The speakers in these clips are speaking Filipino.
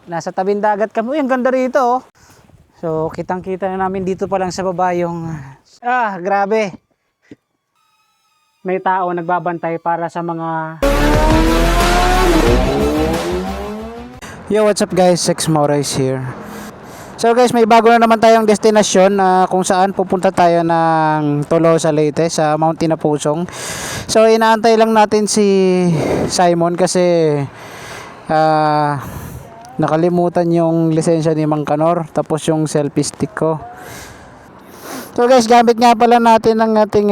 Nasa tabing dagat kami. Uy, ang ganda rito oh. So, kitang-kita na namin dito pa lang sa baba yung... grabe. May tao nagbabantay para sa mga... Yo, what's up guys? Sex Morais here. So guys, may bago na naman tayong destinasyon na kung saan pupunta tayo ng Tolosa, Leyte sa Mount Tinapusong. So inaantay lang natin si Simon kasi nakalimutan yung lisensya ni Mang Kanor tapos yung selfie stick ko. So guys, gamit nga pala natin ang ating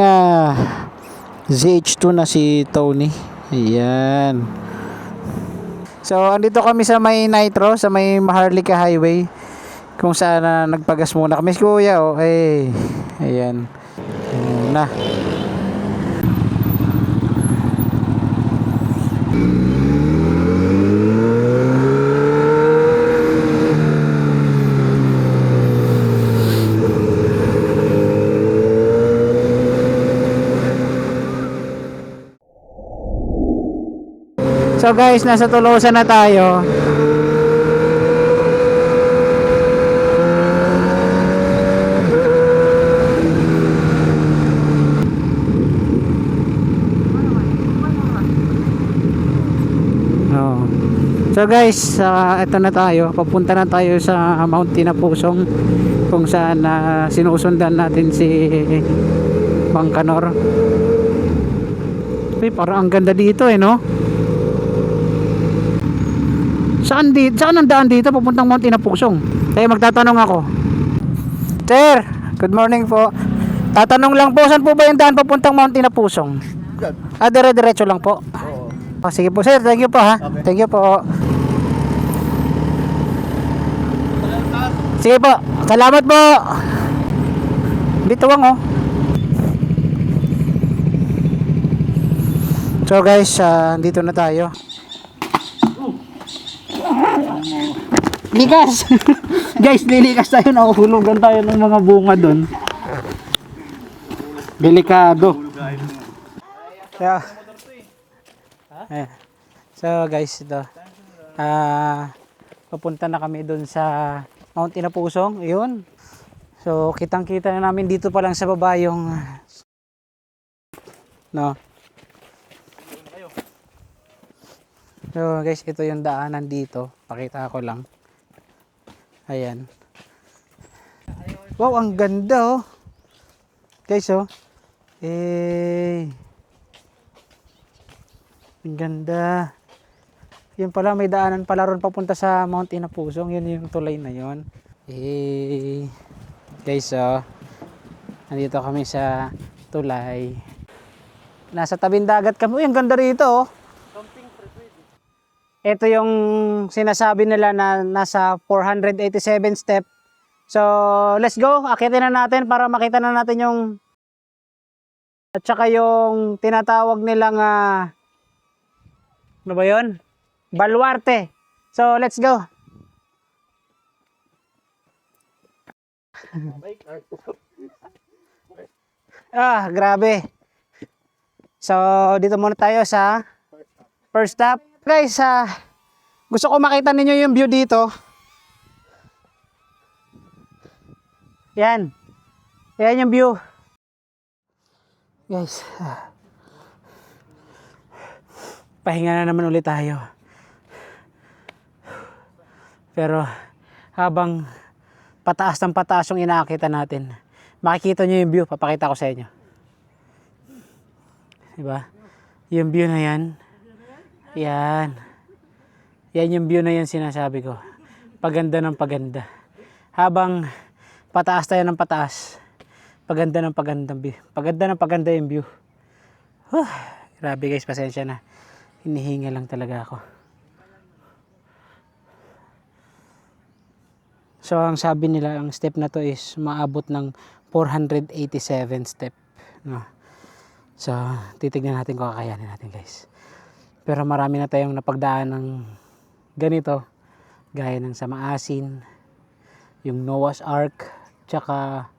ZH2 na si Tony. Ayan. So andito kami sa may Nitro, sa may Maharlika Highway, kung saan nagpagas muna kami si kuya oh. Ayan. Ayan na. So guys, nasa Tolosa na tayo. So guys, eto na tayo. Papunta na tayo sa Mount Tinapusong kung saan sinusundan natin si Mang Kanor. Parang ang ganda dito no? Saan ang daan dito papuntang Mount Tinapusong? Kaya magtatanong ako. Sir, good morning po. Tatanong lang po, saan po ba yung daan papuntang Mount Tinapusong? Dire-diretso lang po. Sige po sir, thank you po ha. Okay. Thank you po. Sige po, salamat po. Bituwang oh. So guys, dito na tayo. Likas. Guys, lilikas tayo, nakuhulugan tayo ng mga bunga doon. Delikado. So guys, ito. Papunta na kami doon sa Mount Tinapusong. Ayun. So kitang-kita na namin dito pa lang sa baba yung no. So guys, ito yung daanan dito. Pakita ko lang. Ayan. Wow, ang ganda oh. Guys oh. Ang ganda. Yun pala, may daanan pala ron papunta sa Mount Tinapusong. Yun yung tulay na yun. Guys oh. Nandito kami sa tulay. Nasa tabing dagat kami. Uy, ang ganda rito oh. Ito yung sinasabi nila na nasa 487 step. So, let's go. Akitin na natin para makita na natin yung at saka yung tinatawag nilang ano ba yun? Baluarte. So, let's go. Grabe. So, dito muna tayo sa first stop. Guys, gusto ko makita ninyo yung view dito. Yan. Yan yung view. Guys, pahinga na naman ulit tayo. Pero habang pataas ng pataas yung inaakita natin, makikita nyo yung view. Papakita ko sa inyo. Diba? Yung view na yan. Yan. Yan yung view na yan sinasabi ko. Paganda ng paganda. Habang pataas tayo ng pataas, paganda ng pagandang view. Paganda ng paganda yung view. Grabe guys, pasensya na. Hinihinga lang talaga ako. So ang sabi nila, ang step na to is maabot ng 487 step. No? So titignan natin kung kakayanin natin guys. Pero marami na tayong napagdaan ng ganito. Gaya ng sa Maasin, yung Noah's Ark, tsaka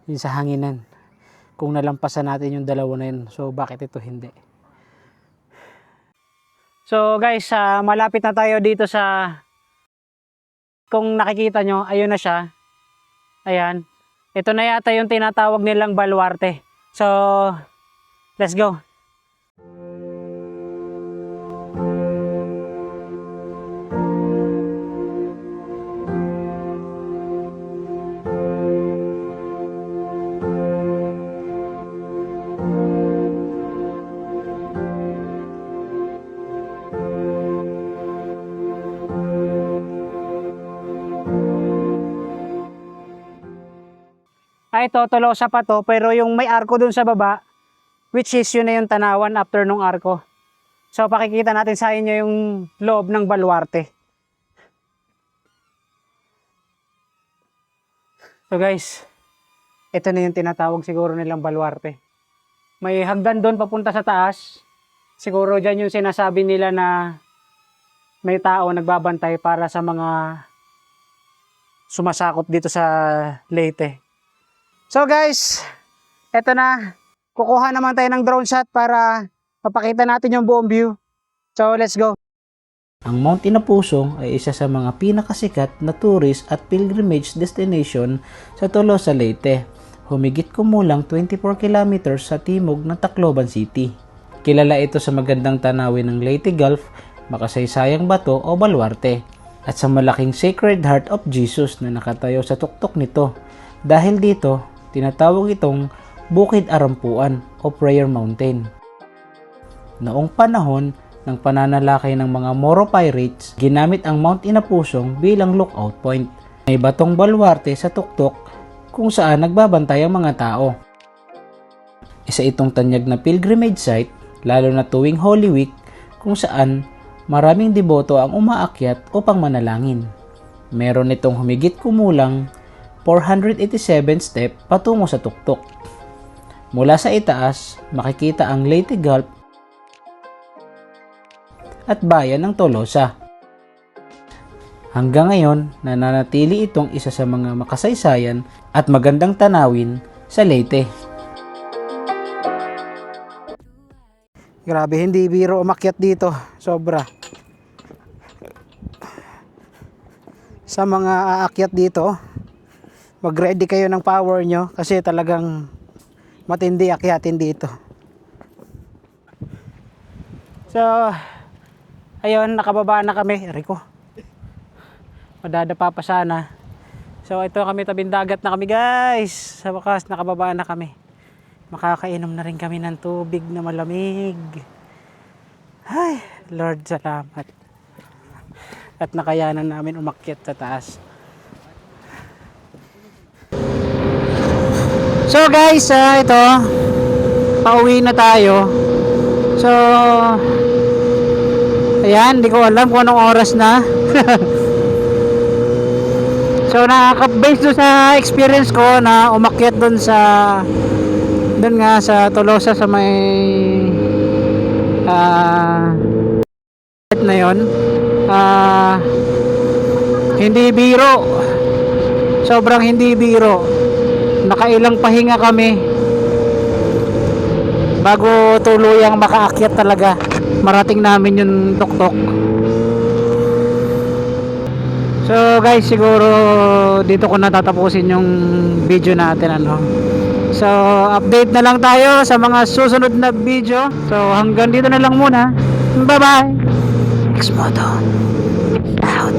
yung sa Hanginan. Kung nalampasan natin yung dalawa na yun, so bakit ito hindi? So guys, malapit na tayo dito sa, kung nakikita nyo, ayun na siya. Ayan. Ito na yata yung tinatawag nilang baluarte. So, let's go. Ito, Tolosa pa to, pero yung may arko dun sa baba, which is yun na yung tanawan after nung arko. So pakikita natin sa inyo yung loob ng baluarte. So guys, ito na yung tinatawag siguro nilang baluarte. May hagdan doon papunta sa taas. Siguro dyan yung sinasabi nila na may tao nagbabantay para sa mga sumasakop dito sa Leyte. So guys, eto na. Kukuha naman tayo ng drone shot para mapakita natin yung buong view. So let's go. Ang Mount Inapusong ay isa sa mga pinakasikat na tourist at pilgrimage destination sa Tolosa, Leyte. Humigit kumulang 24 kilometers sa timog ng Tacloban City. Kilala ito sa magandang tanawin ng Leyte Gulf, makasaysayang bato o baluarte, at sa malaking Sacred Heart of Jesus na nakatayo sa tuktok nito. Dahil dito, tinatawag itong Bukid Arampuan o Prayer Mountain. Noong panahon ng pananalakay ng mga Moro pirates, ginamit ang Mount Inapusong bilang lookout point. May batong baluarte sa tuktok kung saan nagbabantay ang mga tao. Isa itong tanyag na pilgrimage site, lalo na tuwing Holy Week, kung saan maraming deboto ang umaakyat upang manalangin. Meron itong humigit kumulang 487 step patungo sa tuktok. Mula sa itaas, makikita ang Leyte Gulf at bayan ng Tolosa. Hanggang ngayon, nananatili itong isa sa mga makasaysayan at magandang tanawin sa Leyte. Grabe, hindi biro umakyat dito. Sobra. Sa mga aakyat dito, mag-ready kayo ng power nyo kasi talagang matindi akyatin dito. So, ayun, nakababa na kami. Rico, madadapa pa sana. So, ito kami, tabing dagat na kami, guys. Sa wakas, nakababa na kami. Makakainom na rin kami ng tubig na malamig. Ay, Lord, salamat. At nakayanan namin umakyat sa taas. So guys, ito, pauwi na tayo. So, ayan, hindi ko alam kung anong oras na. So, based doon sa experience ko na umakyat doon doon nga sa Tolosa sa may na yon, hindi biro. Sobrang hindi biro. Nakailang pahinga kami bago tuluyang makaakyat talaga. Marating namin yung tuktok. So guys, siguro dito ko natatapusin yung video natin, ano. So update na lang tayo sa mga susunod na video. So hanggang dito na lang muna. Bye bye. Xmoto out.